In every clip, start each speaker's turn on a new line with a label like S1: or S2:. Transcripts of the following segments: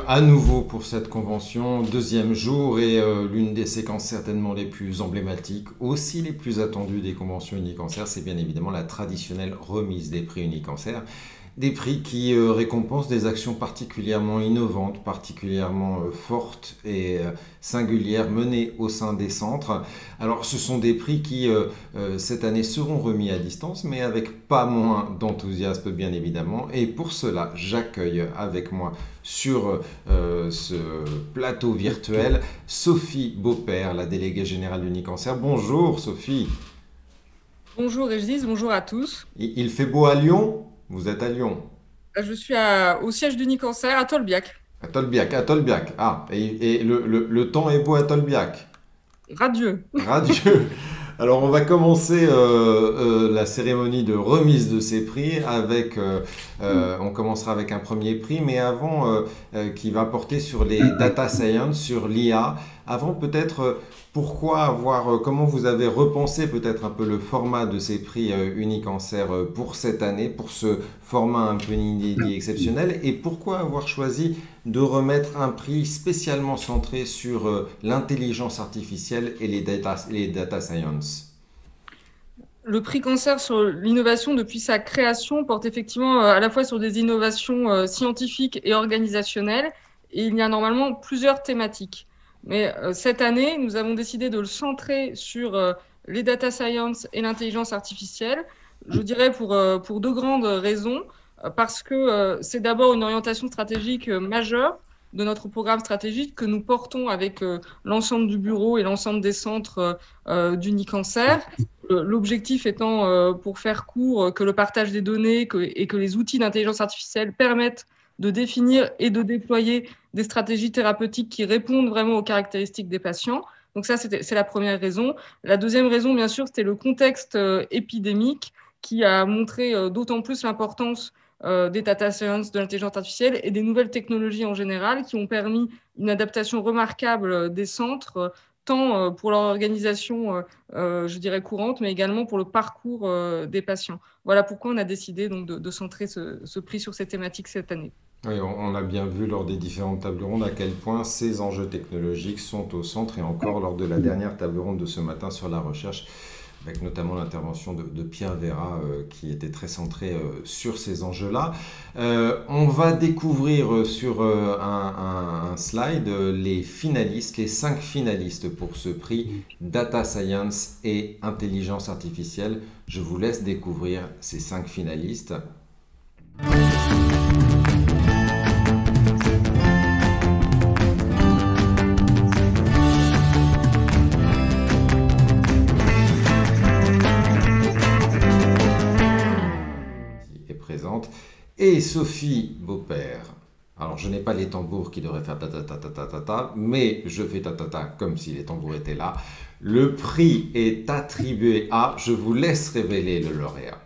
S1: À nouveau pour cette convention, deuxième jour et l'une des séquences certainement les plus emblématiques, aussi les plus attendues des conventions Unicancer, c'est bien évidemment la traditionnelle remise des prix Unicancer. Des prix qui récompensent des actions particulièrement innovantes, particulièrement fortes et singulières menées au sein des centres. Alors ce sont des prix qui cette année seront remis à distance, mais avec pas moins d'enthousiasme bien évidemment. Et pour cela, j'accueille avec moi sur ce plateau virtuel Sophie Beaupère, la déléguée générale d'Unicancer. Bonjour Sophie.
S2: Bonjour Régis, bonjour à tous.
S1: Il fait beau à Lyon? Vous êtes à Lyon?
S2: Je suis au siège d'Unicancer à Tolbiac.
S1: À Tolbiac, à Tolbiac. Ah, et le temps est beau à Tolbiac.
S2: Radieux.
S1: Radieux. Alors, on va commencer la cérémonie de remise de ces prix avec. On commencera avec un premier prix, mais avant, qui va porter sur les data science, sur l'IA. Avant, peut-être, pourquoi avoir. Comment vous avez repensé peut-être un peu le format de ces prix Unicancer pour cette année, pour ce format un peu inédit exceptionnel, et pourquoi avoir choisi de remettre un prix spécialement centré sur l'intelligence artificielle et les data science.
S2: Le prix Cancer sur l'innovation depuis sa création porte effectivement à la fois sur des innovations scientifiques et organisationnelles, et il y a normalement plusieurs thématiques. Mais cette année, nous avons décidé de le centrer sur les data science et l'intelligence artificielle. Je dirais pour deux grandes raisons. Parce que c'est d'abord une orientation stratégique majeure de notre programme stratégique que nous portons avec l'ensemble du bureau et l'ensemble des centres d'Unicancer. L'objectif étant, pour faire court, que le partage des données et que les outils d'intelligence artificielle permettent de définir et de déployer des stratégies thérapeutiques qui répondent vraiment aux caractéristiques des patients. Donc ça, c'est la première raison. La deuxième raison, bien sûr, c'était le contexte épidémique qui a montré d'autant plus l'importance des data science, de l'intelligence artificielle et des nouvelles technologies en général qui ont permis une adaptation remarquable des centres, tant pour leur organisation, je dirais, courante, mais également pour le parcours des patients. Voilà pourquoi on a décidé donc de centrer ce prix sur ces thématiques cette année.
S1: Oui, on a bien vu lors des différentes tables rondes à quel point ces enjeux technologiques sont au centre et encore lors de la dernière table ronde de ce matin sur la recherche, avec notamment l'intervention de Pierre Vera qui était très centré sur ces enjeux-là. On va découvrir sur un slide les finalistes, les 5 finalistes pour ce prix Data Science et Intelligence Artificielle. Je vous laisse découvrir ces 5 finalistes. Présente, et Sophie Beaupère. Alors, je n'ai pas les tambours qui devraient faire ta ta ta ta ta ta ta, mais je fais ta ta ta comme si les tambours étaient là. Le prix est attribué à, je vous laisse révéler le lauréat.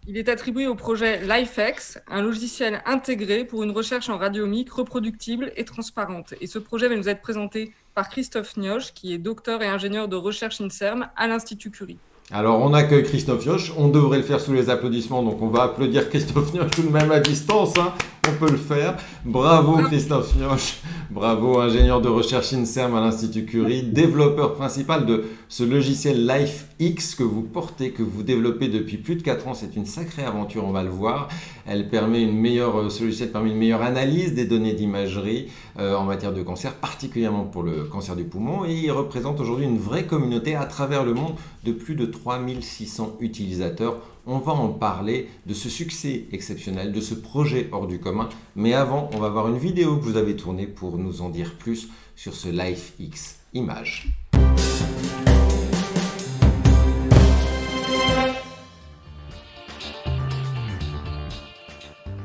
S2: Il est attribué au projet LifeX, un logiciel intégré pour une recherche en radiomique reproductible et transparente. Et ce projet va nous être présenté par Christophe Nioche, qui est docteur et ingénieur de recherche INSERM à l'Institut Curie.
S1: Alors, on accueille Christophe Nioche. On devrait le faire sous les applaudissements, donc on va applaudir Christophe Nioche tout de même à distance. Hein. On peut le faire. Bravo Christophe Nioche. Bravo, ingénieur de recherche INSERM à l'Institut Curie, développeur principal de ce logiciel LifeX que vous portez, que vous développez depuis plus de 4 ans. C'est une sacrée aventure, on va le voir. Ce logiciel permet une meilleure analyse des données d'imagerie en matière de cancer, particulièrement pour le cancer du poumon. Et il représente aujourd'hui une vraie communauté à travers le monde de plus de 3600 utilisateurs. On va en parler de ce succès exceptionnel, de ce projet hors du commun. Mais avant, on va voir une vidéo que vous avez tournée pour nous en dire plus sur ce LifeX image.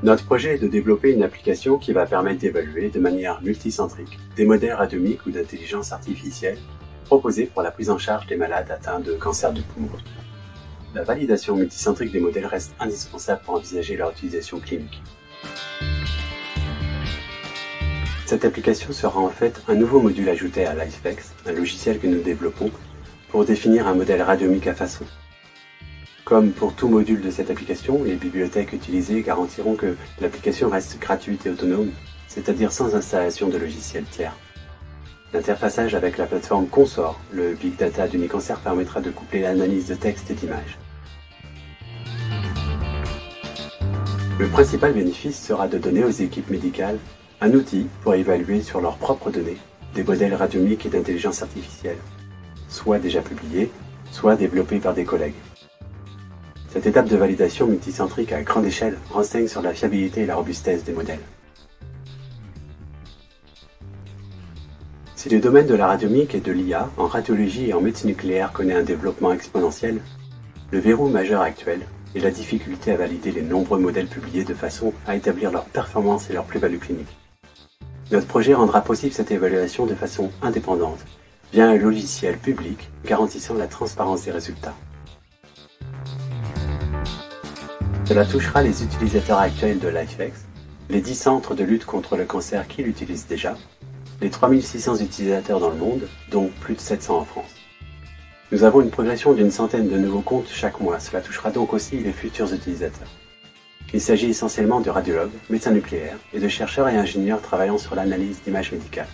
S3: Notre projet est de développer une application qui va permettre d'évaluer de manière multicentrique des modèles radiomiques ou d'intelligence artificielle proposés pour la prise en charge des malades atteints de cancer du poumon. La validation multicentrique des modèles reste indispensable pour envisager leur utilisation clinique. Cette application sera en fait un nouveau module ajouté à LifeX, un logiciel que nous développons pour définir un modèle radiomique à façon. Comme pour tout module de cette application, les bibliothèques utilisées garantiront que l'application reste gratuite et autonome c'est-à-dire sans installation de logiciel tiers. L'interfaçage avec la plateforme Consort, le Big Data d'Unicancer, permettra de coupler l'analyse de texte et d'images. Le principal bénéfice sera de donner aux équipes médicales un outil pour évaluer sur leurs propres données des modèles radiomiques et d'intelligence artificielle, soit déjà publiés, soit développés par des collègues. Cette étape de validation multicentrique à grande échelle renseigne sur la fiabilité et la robustesse des modèles. Si le domaine de la radiomique et de l'IA en radiologie et en médecine nucléaire connaît un développement exponentiel, le verrou majeur actuel est la difficulté à valider les nombreux modèles publiés de façon à établir leur performance et leur plus-value clinique. Notre projet rendra possible cette évaluation de façon indépendante, via un logiciel public garantissant la transparence des résultats. Cela touchera les utilisateurs actuels de LifeX, les 10 centres de lutte contre le cancer qui l'utilisent déjà, les 3600 utilisateurs dans le monde, dont plus de 700 en France. Nous avons une progression d'une centaine de nouveaux comptes chaque mois, cela touchera donc aussi les futurs utilisateurs. Il s'agit essentiellement de radiologues, médecins nucléaires et de chercheurs et ingénieurs travaillant sur l'analyse d'images médicales.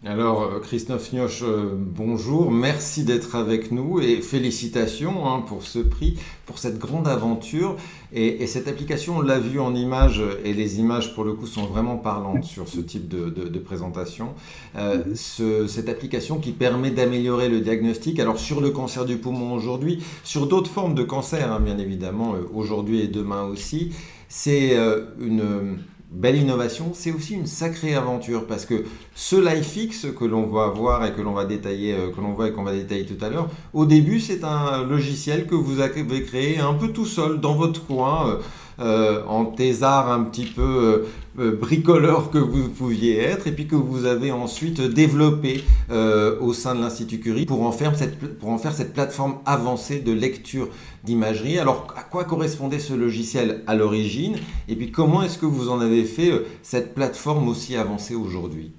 S1: Alors, Christophe Nioche, bonjour, merci d'être avec nous et félicitations pour ce prix, pour cette grande aventure. Et cette application, on l'a vu en images, et les images pour le coup sont vraiment parlantes sur ce type de présentation. Cette application qui permet d'améliorer le diagnostic, alors sur le cancer du poumon aujourd'hui, sur d'autres formes de cancer, bien évidemment, aujourd'hui et demain aussi, c'est une belle innovation, c'est aussi une sacrée aventure parce que ce LifeX que l'on va voir et que l'on va détailler, qu'on va détailler tout à l'heure, au début c'est un logiciel que vous avez créé un peu tout seul dans votre coin, en thésard un petit peu bricoleur que vous pouviez être et puis que vous avez ensuite développé au sein de l'Institut Curie pour en faire cette plateforme avancée de lecture d'imagerie. Alors à quoi correspondait ce logiciel à l'origine et puis comment est-ce que vous en avez fait cette plateforme aussi avancée aujourd'hui?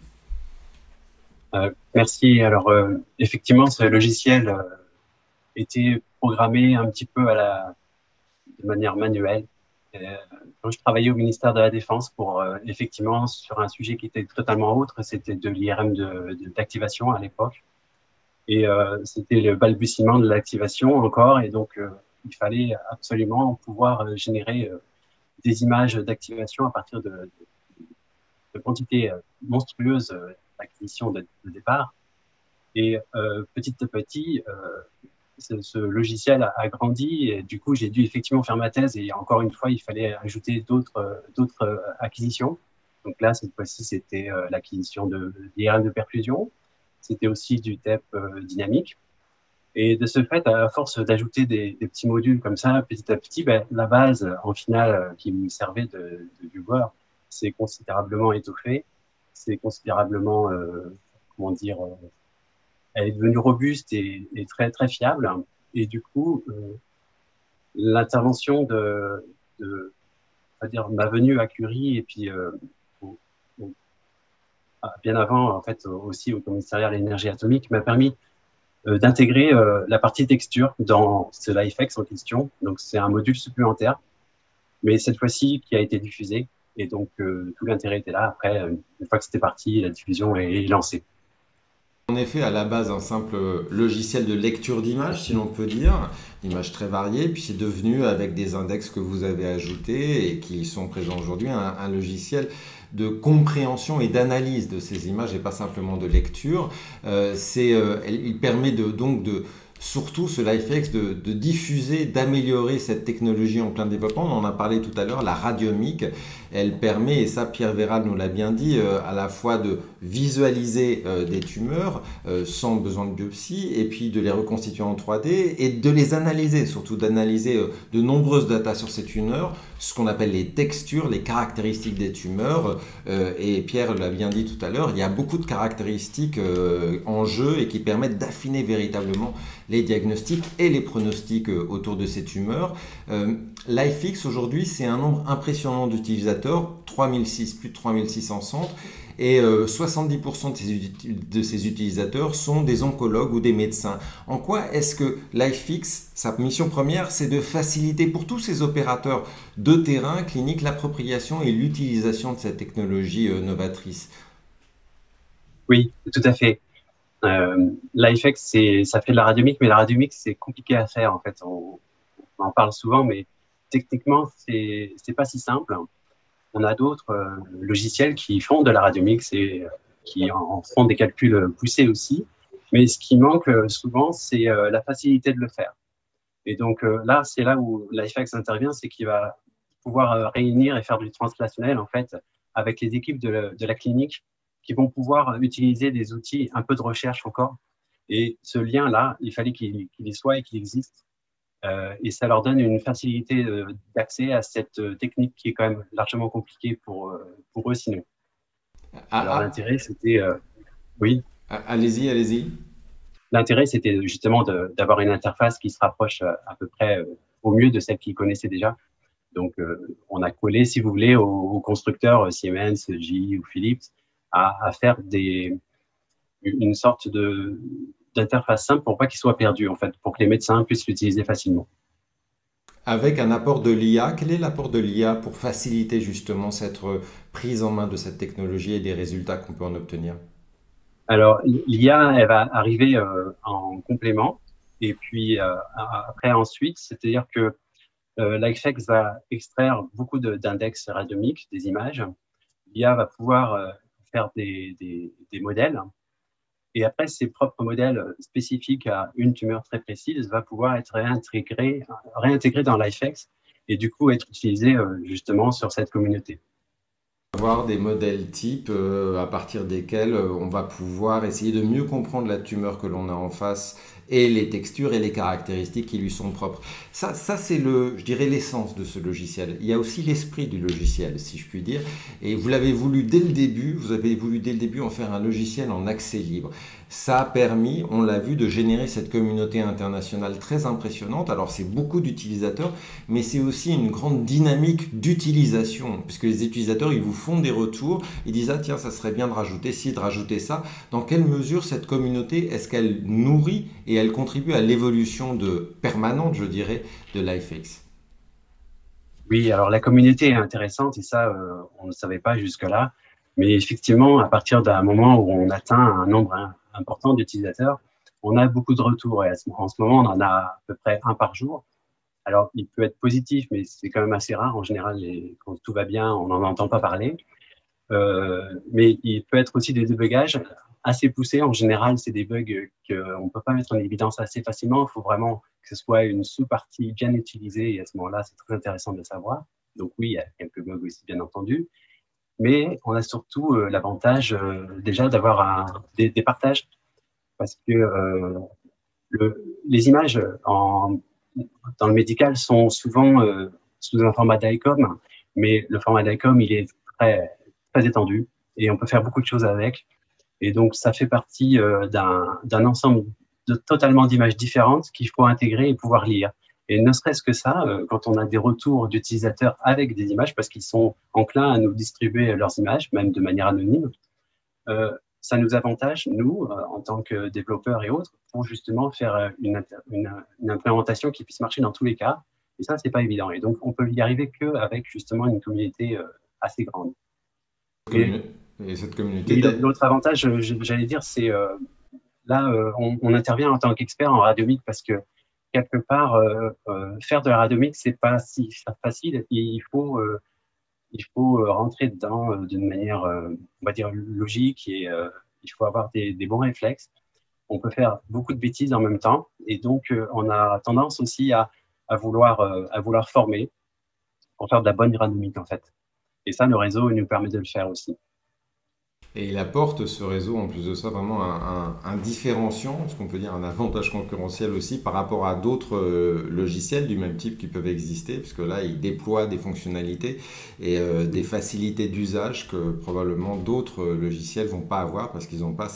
S4: Merci. Alors effectivement ce logiciel était programmé un petit peu de manière manuelle. Quand je travaillais au ministère de la Défense pour effectivement sur un sujet qui était totalement autre, c'était de l'IRM d'activation à l'époque. Et c'était le balbutiement de l'activation encore. Et donc, il fallait absolument pouvoir générer des images d'activation à partir de quantités monstrueuses d'acquisition de départ. Et petit à petit, ce logiciel a grandi et du coup j'ai dû effectivement faire ma thèse et encore une fois il fallait ajouter d'autres acquisitions. Donc là cette fois-ci c'était l'acquisition de l'IRM de perfusion, c'était aussi du TEP dynamique et de ce fait à force d'ajouter des petits modules comme ça petit à petit, la base en finale qui me servait de viewer s'est considérablement étoffée, c'est considérablement comment dire elle est devenue robuste et très très fiable. Et du coup, l'intervention ma venue à Curie et puis bien avant en fait aussi au commissariat à l'énergie atomique m'a permis d'intégrer la partie texture dans ce LifeX en question. Donc c'est un module supplémentaire, mais cette fois-ci qui a été diffusé. Et donc tout l'intérêt était là. Après, une fois que c'était parti, la diffusion est lancée.
S1: En effet, à la base, un simple logiciel de lecture d'images, si l'on peut dire, d'images très variées, puis c'est devenu, avec des index que vous avez ajoutés et qui sont présents aujourd'hui, un logiciel de compréhension et d'analyse de ces images et pas simplement de lecture. Il permet surtout ce LifeX de diffuser, d'améliorer cette technologie en plein développement. On en a parlé tout à l'heure, la radiomique, elle permet, et ça Pierre Véral nous l'a bien dit, à la fois de visualiser des tumeurs sans besoin de biopsie et puis de les reconstituer en 3D et de les analyser, surtout d'analyser de nombreuses datas sur ces tumeurs, ce qu'on appelle les textures, les caractéristiques des tumeurs. Et Pierre l'a bien dit tout à l'heure, il y a beaucoup de caractéristiques en jeu et qui permettent d'affiner véritablement les diagnostics et les pronostics autour de ces tumeurs. LifeX aujourd'hui, c'est un nombre impressionnant d'utilisateurs, plus de 3600 centres. et 70% de ses utilisateurs sont des oncologues ou des médecins. En quoi est-ce que LifeX, sa mission première, c'est de faciliter pour tous ces opérateurs de terrain clinique l'appropriation et l'utilisation de cette technologie novatrice?
S4: Oui, tout à fait. LifeX, ça fait de la radiomique, mais la radiomique, c'est compliqué à faire, en fait. On en parle souvent, mais techniquement, c'est pas si simple. On a d'autres logiciels qui font de la radiomique, qui en font des calculs poussés aussi. Mais ce qui manque souvent, c'est la facilité de le faire. Et donc là, c'est là où LifeX intervient, c'est qu'il va pouvoir réunir et faire du translationnel, en fait, avec les équipes de la clinique qui vont pouvoir utiliser des outils, un peu de recherche encore. Et ce lien-là, il fallait qu'il y soit et qu'il existe. Et ça leur donne une facilité d'accès à cette technique qui est quand même largement compliquée pour eux sinon. Alors l'intérêt, c'était... oui.
S1: Allez-y, allez-y.
S4: L'intérêt, c'était justement d'avoir une interface qui se rapproche à peu près au mieux de celle qu'ils connaissaient déjà. Donc, on a collé, si vous voulez, aux constructeurs Siemens, GE ou Philips à faire une sorte d'interface simple pour pas qu'ils soient perdus, en fait, pour que les médecins puissent l'utiliser facilement.
S1: Avec un apport de l'IA, quel est l'apport de l'IA pour faciliter justement cette prise en main de cette technologie et des résultats qu'on peut en obtenir?
S4: Alors, l'IA, elle va arriver en complément. Et puis, après, ensuite, c'est-à-dire que LifeX va extraire beaucoup d'index radiomiques, des images. L'IA va pouvoir faire des modèles. Et après, ces propres modèles spécifiques à une tumeur très précise va pouvoir être réintégré dans LifeX et du coup être utilisé justement sur cette communauté.
S1: Avoir des modèles types à partir desquels on va pouvoir essayer de mieux comprendre la tumeur que l'on a en face et les textures et les caractéristiques qui lui sont propres. Ça c'est je dirais, l'essence de ce logiciel. Il y a aussi l'esprit du logiciel, si je puis dire. Et vous avez voulu dès le début en faire un logiciel en accès libre. Ça a permis, on l'a vu, de générer cette communauté internationale très impressionnante. Alors c'est beaucoup d'utilisateurs, mais c'est aussi une grande dynamique d'utilisation, puisque les utilisateurs, ils vous font des retours, ils disent « Ah tiens, ça serait bien de rajouter ci, de rajouter ça ». Dans quelle mesure cette communauté, est-ce qu'elle nourrit et elle contribue à l'évolution permanente, je dirais, de LifeX?
S4: Oui, alors la communauté est intéressante et ça, on ne savait pas jusque-là. Mais effectivement, à partir d'un moment où on atteint un nombre important d'utilisateurs, on a beaucoup de retours. Et en ce moment, on en a à peu près un par jour. Alors, il peut être positif, mais c'est quand même assez rare. En général, quand tout va bien, on n'en entend pas parler. Mais il peut être aussi des débugages assez poussés. En général, c'est des bugs qu'on ne peut pas mettre en évidence assez facilement. Il faut vraiment que ce soit une sous-partie bien utilisée. Et à ce moment-là, c'est très intéressant de savoir. Donc oui, il y a quelques bugs aussi, bien entendu. Mais on a surtout l'avantage déjà d'avoir des partages. Parce que les images dans le médical sont souvent sous un format DICOM. Mais le format DICOM, il est très, très étendu et on peut faire beaucoup de choses avec. Et donc, ça fait partie d'un ensemble totalement d'images différentes qu'il faut intégrer et pouvoir lire. Et ne serait-ce que ça, quand on a des retours d'utilisateurs avec des images, parce qu'ils sont enclins à nous distribuer leurs images, même de manière anonyme, ça nous avantage, nous, en tant que développeurs et autres, pour justement faire une implémentation qui puisse marcher dans tous les cas. Et ça, c'est pas évident. Et donc, on peut y arriver qu'avec justement une communauté assez grande.
S1: Et cette communauté.
S4: L'autre avantage, j'allais dire, c'est là, on intervient en tant qu'expert en radiomique parce que quelque part, faire de la radiomique, c'est pas si facile. Il faut rentrer dedans d'une manière, on va dire, logique et il faut avoir des bons réflexes. On peut faire beaucoup de bêtises en même temps et donc on a tendance aussi à vouloir former pour faire de la bonne radiomique en fait. Et ça, le réseau nous permet de le faire aussi.
S1: Et il apporte, ce réseau, en plus de ça, vraiment un différenciant, ce qu'on peut dire un avantage concurrentiel aussi par rapport à d'autres logiciels du même type qui peuvent exister, puisque là, il déploie des fonctionnalités et des facilités d'usage que probablement d'autres logiciels ne vont pas avoir parce qu'ils n'ont pas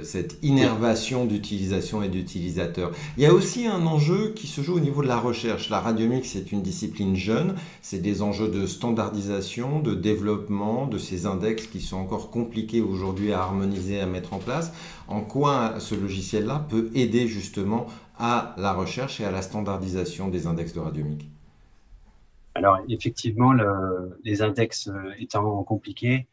S1: cette innervation d'utilisation et d'utilisateurs. Il y a aussi un enjeu qui se joue au niveau de la recherche. La radiomique, c'est une discipline jeune, c'est des enjeux de standardisation, de développement, de ces index qui sont encore compliqués aujourd'hui à harmoniser, à mettre en place. En quoi ce logiciel-là peut aider justement à la recherche et à la standardisation des index de radiomique?
S4: Alors, effectivement, les index étant compliqués,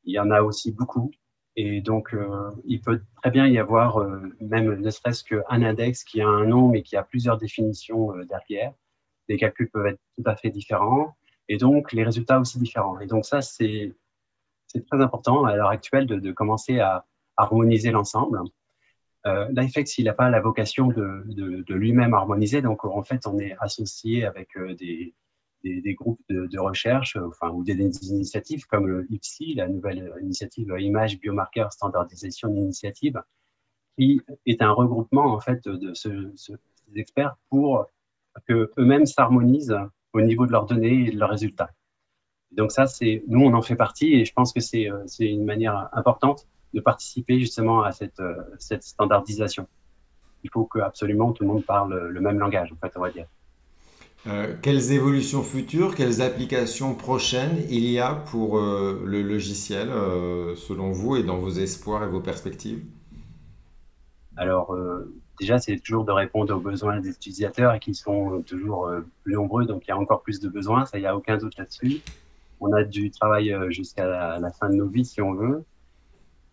S4: il y en a aussi beaucoup. Et donc, il peut très bien y avoir, même ne serait-ce qu'un index qui a un nom, mais qui a plusieurs définitions derrière. Les calculs peuvent être tout à fait différents. Et donc, les résultats aussi différents. Et donc, ça, c'est très important à l'heure actuelle de commencer à harmoniser l'ensemble. L'IFEX, il n'a pas la vocation de lui-même harmoniser. Donc, en fait, on est associé avec des groupes de recherche, enfin, ou des initiatives comme le IPSI, la nouvelle initiative Images, Biomarqueurs, Standardisation Initiative, qui est un regroupement en fait ces experts pour que eux-mêmes s'harmonisent au niveau de leurs données et de leurs résultats. Donc ça, nous, on en fait partie et je pense que c'est une manière importante de participer justement à cette standardisation. Il faut que absolument tout le monde parle le même langage, en fait, on va dire.
S1: Quelles évolutions futures, quelles applications prochaines il y a pour le logiciel, selon vous, et dans vos espoirs et vos perspectives?
S4: Alors, déjà, c'est toujours de répondre aux besoins des utilisateurs et qui sont toujours plus nombreux, donc il y a encore plus de besoins, ça, il n'y a aucun doute là-dessus. On a du travail jusqu'à la fin de nos vies, si on veut.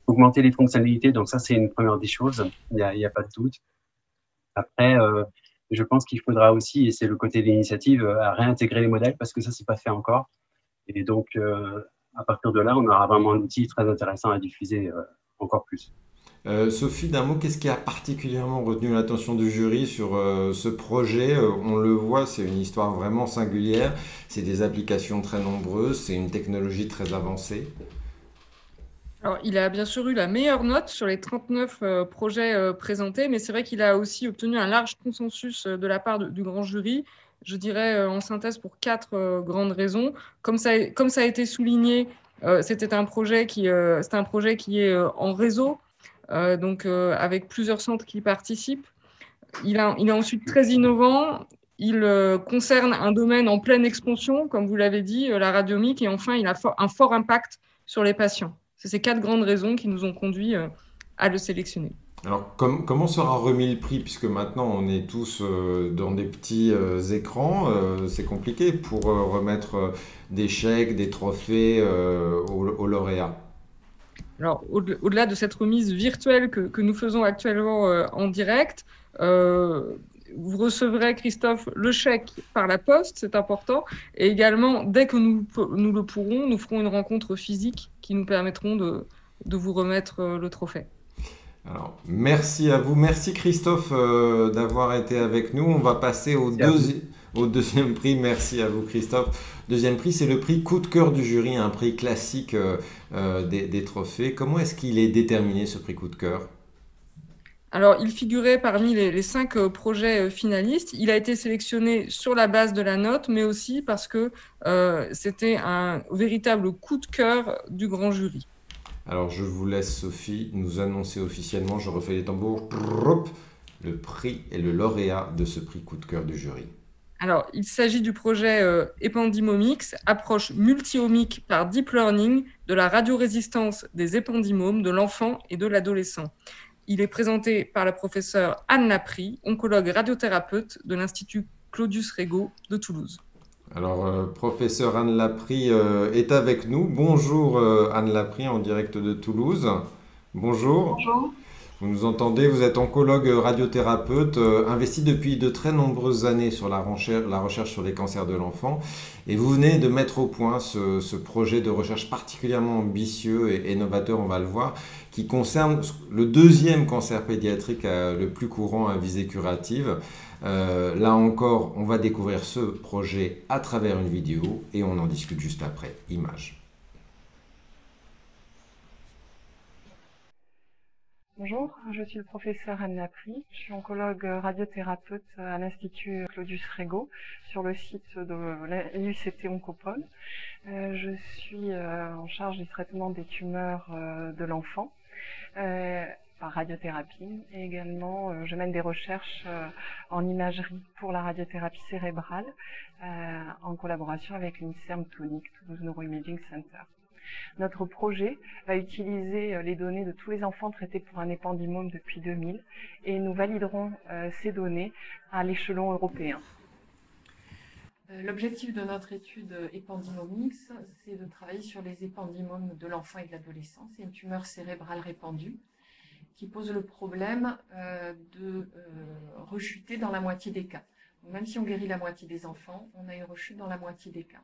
S4: Augmenter les fonctionnalités, donc ça, c'est une première des choses, il n'y a pas de doute. Après, je pense qu'il faudra aussi, et c'est le côté de l'initiative, à réintégrer les modèles parce que ça, c'est pas fait encore. Et donc, à partir de là, on aura vraiment un outil très intéressant à diffuser encore plus.
S1: Sophie, d'un mot, qu'est-ce qui a particulièrement retenu l'attention du jury sur ce projet? On le voit, c'est une histoire vraiment singulière, c'est des applications très nombreuses, c'est une technologie très avancée.
S2: Alors, il a bien sûr eu la meilleure note sur les 39 projets présentés, mais c'est vrai qu'il a aussi obtenu un large consensus de la part du grand jury. Je dirais en synthèse pour 4 grandes raisons. Comme ça a été souligné, c'était un projet qui est en réseau, donc avec plusieurs centres qui participent. Il est ensuite très innovant. Il concerne un domaine en pleine expansion, comme vous l'avez dit, la radiomique, et enfin, il a un fort impact sur les patients. C'est ces 4 grandes raisons qui nous ont conduits à le sélectionner.
S1: Alors, comment sera remis le prix? Puisque maintenant, on est tous dans des petits écrans. C'est compliqué pour remettre des chèques, des trophées aux lauréats.
S2: Alors, au-delà de cette remise virtuelle que nous faisons actuellement en direct, vous recevrez, Christophe, le chèque par la poste, c'est important. Et également, dès que nous le pourrons, nous ferons une rencontre physique qui nous permettront de vous remettre le trophée.
S1: Alors, merci à vous. Merci Christophe d'avoir été avec nous. On va passer au deuxième prix. Merci à vous Christophe. Deuxième prix, c'est le prix coup de cœur du jury, un prix classique des trophées. Comment est-ce qu'il est déterminé, ce prix coup de cœur?
S2: Alors, il figurait parmi les 5 projets finalistes. Il a été sélectionné sur la base de la note, mais aussi parce que c'était un véritable coup de cœur du grand jury.
S1: Alors, je vous laisse, Sophie, nous annoncer officiellement, je refais les tambours, le prix et le lauréat de ce prix coup de cœur du jury.
S2: Alors, il s'agit du projet Ependymomix, approche multi-omique par deep learning de la radiorésistance des épendymomes de l'enfant et de l'adolescent. Il est présenté par la professeure Anne Laprie, oncologue radiothérapeute de l'Institut Claudius Regaud de Toulouse.
S1: Alors, professeur Anne Laprie est avec nous. Bonjour Anne Laprie en direct de Toulouse. Bonjour.
S5: Bonjour.
S1: Vous nous entendez, vous êtes oncologue radiothérapeute, investi depuis de très nombreuses années sur la recherche sur les cancers de l'enfant. Et vous venez de mettre au point ce projet de recherche particulièrement ambitieux et novateur, on va le voir, qui concerne le deuxième cancer pédiatrique le plus courant à visée curative. Là encore, on va découvrir ce projet à travers une vidéo et on en discute juste après. Images.
S5: Bonjour, je suis le professeur Anne Laprie. Je suis oncologue radiothérapeute à l'Institut Claudius Regaud sur le site de l'IUCT Oncopole. Je suis en charge du traitement des tumeurs de l'enfant. par radiothérapie. Et également, je mène des recherches en imagerie pour la radiothérapie cérébrale en collaboration avec l'INSERM Toulouse Neuroimaging Center. Notre projet va utiliser les données de tous les enfants traités pour un épendymome depuis 2000 et nous validerons ces données à l'échelon européen. L'objectif de notre étude Ependymomix, c'est de travailler sur les épendymomes de l'enfant et de l'adolescent. C'est une tumeur cérébrale répandue qui pose le problème de rechuter dans la moitié des cas. Donc, même si on guérit la moitié des enfants, on a une rechute dans la moitié des cas.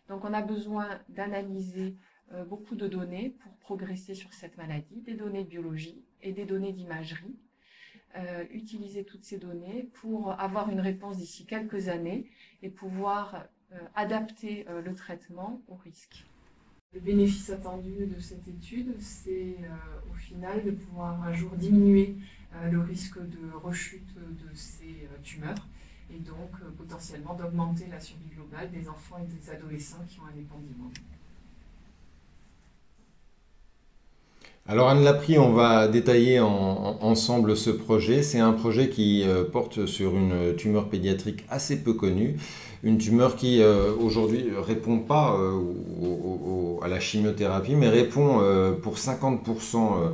S5: Donc on a besoin d'analyser beaucoup de données pour progresser sur cette maladie, des données de biologie et des données d'imagerie. Utiliser toutes ces données pour avoir une réponse d'ici quelques années et pouvoir adapter le traitement au risque. Le bénéfice attendu de cette étude, c'est au final de pouvoir un jour diminuer le risque de rechute de ces tumeurs et donc potentiellement d'augmenter la survie globale des enfants et des adolescents qui ont un épendymome.
S1: Alors Anne Laprie, on va détailler ensemble ce projet. C'est un projet qui porte sur une tumeur pédiatrique assez peu connue, une tumeur qui aujourd'hui répond pas à la chimiothérapie, mais répond pour 50%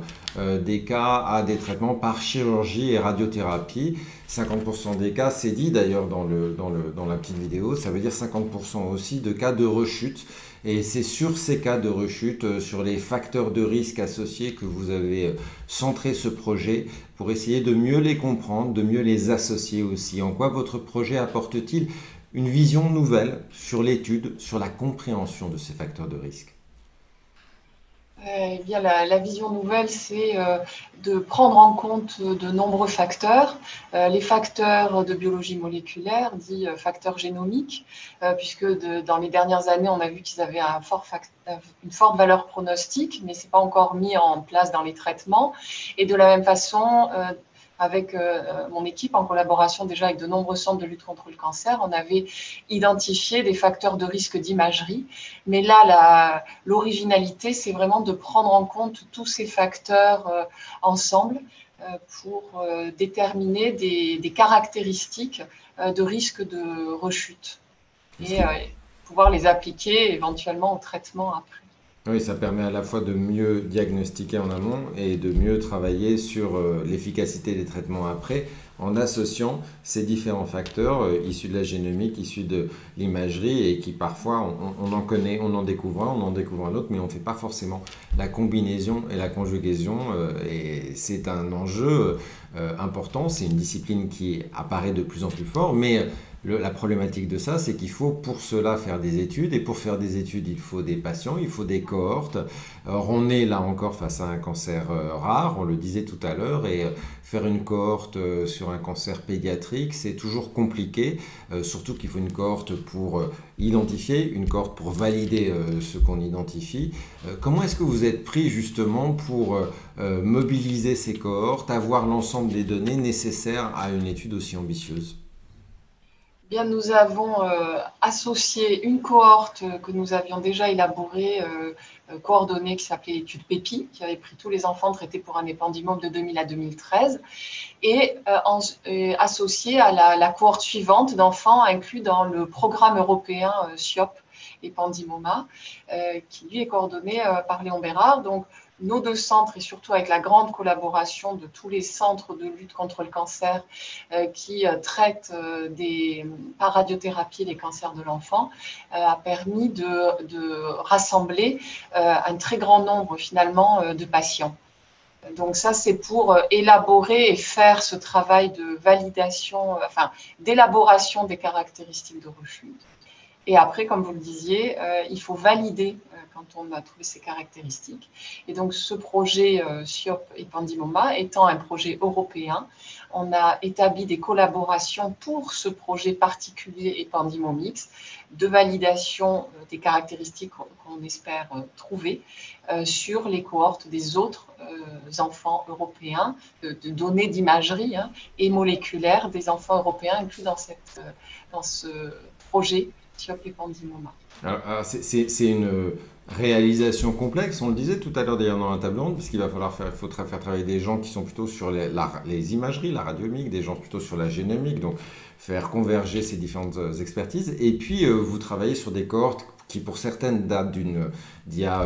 S1: des cas à des traitements par chirurgie et radiothérapie. 50% des cas, c'est dit d'ailleurs dans la petite vidéo, ça veut dire 50% aussi de cas de rechute. Et c'est sur ces cas de rechute, sur les facteurs de risque associés que vous avez centré ce projet pour essayer de mieux les comprendre, de mieux les associer aussi. En quoi votre projet apporte-t-il une vision nouvelle sur l'étude, sur la compréhension de ces facteurs de risque?
S5: Eh bien, la vision nouvelle, c'est de prendre en compte de nombreux facteurs, les facteurs de biologie moléculaire, dits facteurs génomiques, puisque dans les dernières années, on a vu qu'ils avaient une forte valeur pronostique, mais ce n'est pas encore mis en place dans les traitements. Et de la même façon, avec mon équipe, en collaboration déjà avec de nombreux centres de lutte contre le cancer, on avait identifié des facteurs de risque d'imagerie. Mais là, l'originalité, c'est vraiment de prendre en compte tous ces facteurs ensemble pour déterminer des caractéristiques de risque de rechute et pouvoir les appliquer éventuellement au traitement après.
S1: Oui, ça permet à la fois de mieux diagnostiquer en amont et de mieux travailler sur l'efficacité des traitements après, en associant ces différents facteurs issus de la génomique, issus de l'imagerie et qui parfois on en connaît, on en découvre un autre, mais on ne fait pas forcément la combinaison et la conjugaison. Et c'est un enjeu important, c'est une discipline qui apparaît de plus en plus fort, mais la problématique de ça, c'est qu'il faut pour cela faire des études, et pour faire des études, il faut des patients, il faut des cohortes. Or, on est là encore face à un cancer rare, on le disait tout à l'heure, et faire une cohorte sur un cancer pédiatrique, c'est toujours compliqué, surtout qu'il faut une cohorte pour identifier, une cohorte pour valider ce qu'on identifie. Comment est-ce que vous êtes pris justement pour mobiliser ces cohortes, avoir l'ensemble des données nécessaires à une étude aussi ambitieuse ?
S5: Bien, nous avons associé une cohorte que nous avions déjà élaborée, coordonnée, qui s'appelait l'étude PEPI, qui avait pris tous les enfants traités pour un épendymome de 2000 à 2013, et associé à la cohorte suivante d'enfants inclus dans le programme européen SIOP Ependymoma, qui lui est coordonné par Léon Bérard. Donc, nos deux centres, et surtout avec la grande collaboration de tous les centres de lutte contre le cancer qui traitent par radiothérapie les cancers de l'enfant, a permis de rassembler un très grand nombre finalement de patients. Donc ça, c'est pour élaborer et faire ce travail de validation, enfin d'élaboration des caractéristiques de rechute. Et après, comme vous le disiez, il faut valider quand on a trouvé ces caractéristiques. Et donc, ce projet SIOP Ependymoma étant un projet européen, on a établi des collaborations pour ce projet particulier Ependymomix de validation des caractéristiques qu'on espère trouver sur les cohortes des autres enfants européens, de données d'imagerie et moléculaires des enfants européens inclus dans ce projet SIOP Ependymoma.
S1: Alors c'est Réalisation complexe, on le disait tout à l'heure d'ailleurs dans la table ronde, parce qu'il va falloir faire travailler des gens qui sont plutôt sur les imageries, la radiomique, des gens plutôt sur la génomique, donc faire converger ces différentes expertises. Et puis vous travaillez sur des cohortes qui pour certaines datent d'il y a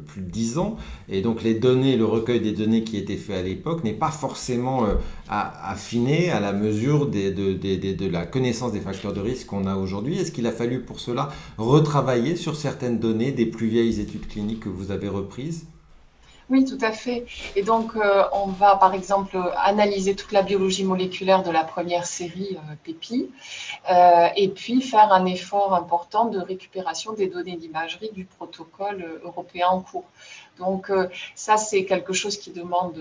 S1: plus de 10 ans, et donc les données, le recueil des données qui étaient fait à l'époque n'est pas forcément affiné à la mesure de la connaissance des facteurs de risque qu'on a aujourd'hui. Est-ce qu'il a fallu pour cela retravailler sur certaines données des plus vieilles études cliniques que vous avez reprises?
S5: Oui, tout à fait. Et donc, on va par exemple analyser toute la biologie moléculaire de la première série PEPI, et puis faire un effort important de récupération des données d'imagerie du protocole européen en cours. Donc, ça, c'est quelque chose qui demande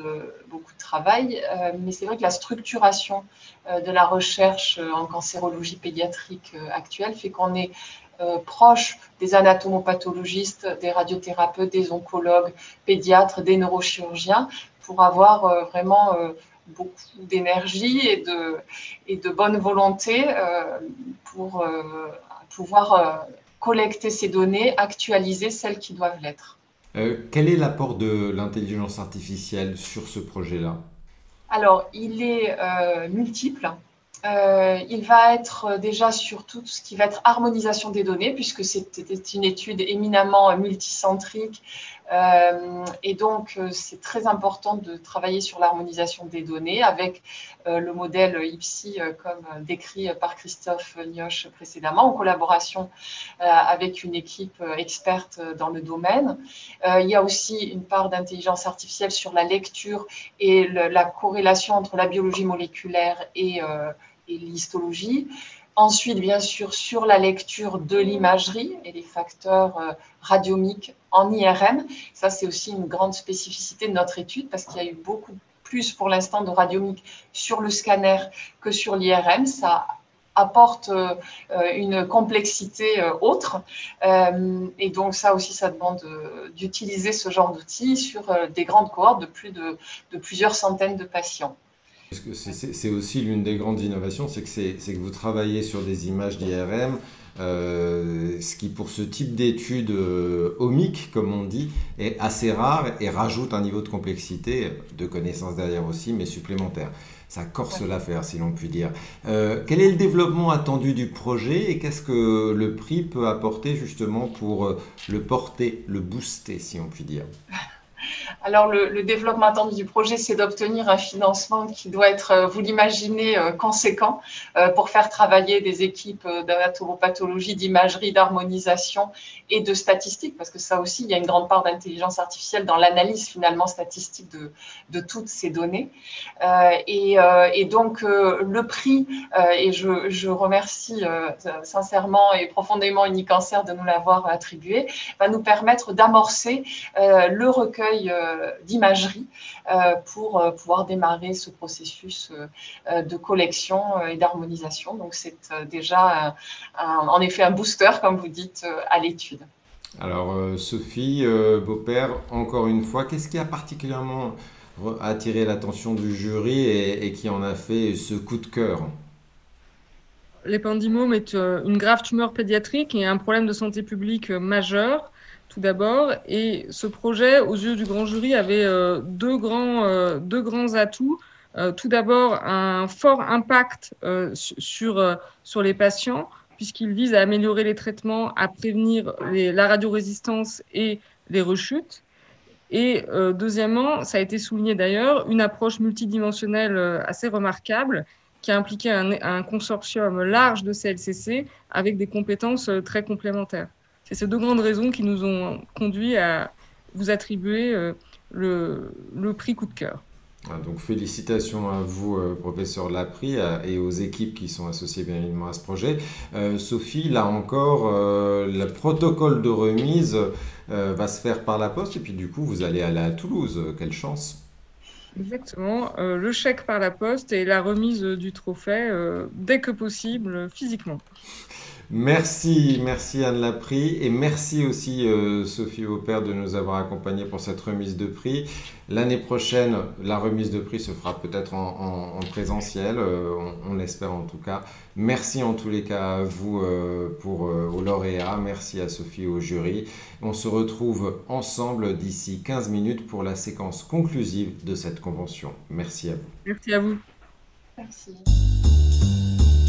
S5: beaucoup de travail, mais c'est vrai que la structuration de la recherche en cancérologie pédiatrique actuelle fait qu'on est proche des anatomopathologistes, des radiothérapeutes, des oncologues, pédiatres, des neurochirurgiens, pour avoir vraiment beaucoup d'énergie et de bonne volonté pour pouvoir collecter ces données, actualiser celles qui doivent l'être.
S1: Quel est l'apport de l'intelligence artificielle sur ce projet-là?
S5: Alors, il est multiple. Il va être déjà sur tout ce qui va être harmonisation des données, puisque c'était une étude éminemment multicentrique. Et donc, c'est très important de travailler sur l'harmonisation des données avec le modèle IPSI, comme décrit par Christophe Nioche précédemment, en collaboration avec une équipe experte dans le domaine. Il y a aussi une part d'intelligence artificielle sur la lecture et la corrélation entre la biologie moléculaire et l'histologie. Ensuite, bien sûr, sur la lecture de l'imagerie et les facteurs radiomiques en IRM. Ça, c'est aussi une grande spécificité de notre étude parce qu'il y a eu beaucoup plus pour l'instant de radiomiques sur le scanner que sur l'IRM. Ça apporte une complexité autre. Et donc, ça aussi, ça demande d'utiliser ce genre d'outils sur des grandes cohortes de plusieurs centaines de patients.
S1: Parce que c'est aussi l'une des grandes innovations, c'est que vous travaillez sur des images d'IRM, ce qui pour ce type d'études omiques, comme on dit, est assez rare et rajoute un niveau de complexité, de connaissances derrière aussi, mais supplémentaire. Ça corse l'affaire, si l'on peut dire. Quel est le développement attendu du projet et qu'est-ce que le prix peut apporter justement pour le porter, le booster, si on peut dire?
S5: Alors, le développement attendu du projet, c'est d'obtenir un financement qui doit être, vous l'imaginez, conséquent pour faire travailler des équipes d'anatomopathologie, d'imagerie, d'harmonisation et de statistiques, parce que ça aussi, il y a une grande part d'intelligence artificielle dans l'analyse finalement statistique de toutes ces données. Et donc, le prix, et je remercie sincèrement et profondément Unicancer de nous l'avoir attribué, va nous permettre d'amorcer le recueil d'imagerie pour pouvoir démarrer ce processus de collection et d'harmonisation. Donc, c'est déjà en effet un booster, comme vous dites, à l'étude.
S1: Alors, Sophie Beaupère, encore une fois, qu'est-ce qui a particulièrement attiré l'attention du jury et qui en a fait ce coup de cœur?
S2: L'épendymome est une grave tumeur pédiatrique et un problème de santé publique majeur. Tout d'abord, et ce projet, aux yeux du grand jury, avait deux grands atouts. Tout d'abord, un fort impact sur les patients, puisqu'il vise à améliorer les traitements, à prévenir la radiorésistance et les rechutes. Et deuxièmement, ça a été souligné d'ailleurs, une approche multidimensionnelle assez remarquable qui a impliqué un consortium large de CLCC avec des compétences très complémentaires. C'est ces deux grandes raisons qui nous ont conduit à vous attribuer le prix coup de cœur.
S1: Donc félicitations à vous, professeur Laprie, et aux équipes qui sont associées bien évidemment à ce projet. Sophie, là encore, le protocole de remise va se faire par la poste et puis du coup vous allez aller à Toulouse. Quelle chance!
S2: Exactement, le chèque par la poste et la remise du trophée dès que possible physiquement.
S1: Merci, merci Anne Laprie et merci aussi Sophie Aupert de nous avoir accompagnés pour cette remise de prix. L'année prochaine, la remise de prix se fera peut-être en présentiel, on l'espère en tout cas. Merci en tous les cas à vous aux lauréats, merci à Sophie et au jury. On se retrouve ensemble d'ici 15 minutes pour la séquence conclusive de cette convention. Merci à vous.
S2: Merci à vous.
S5: Merci.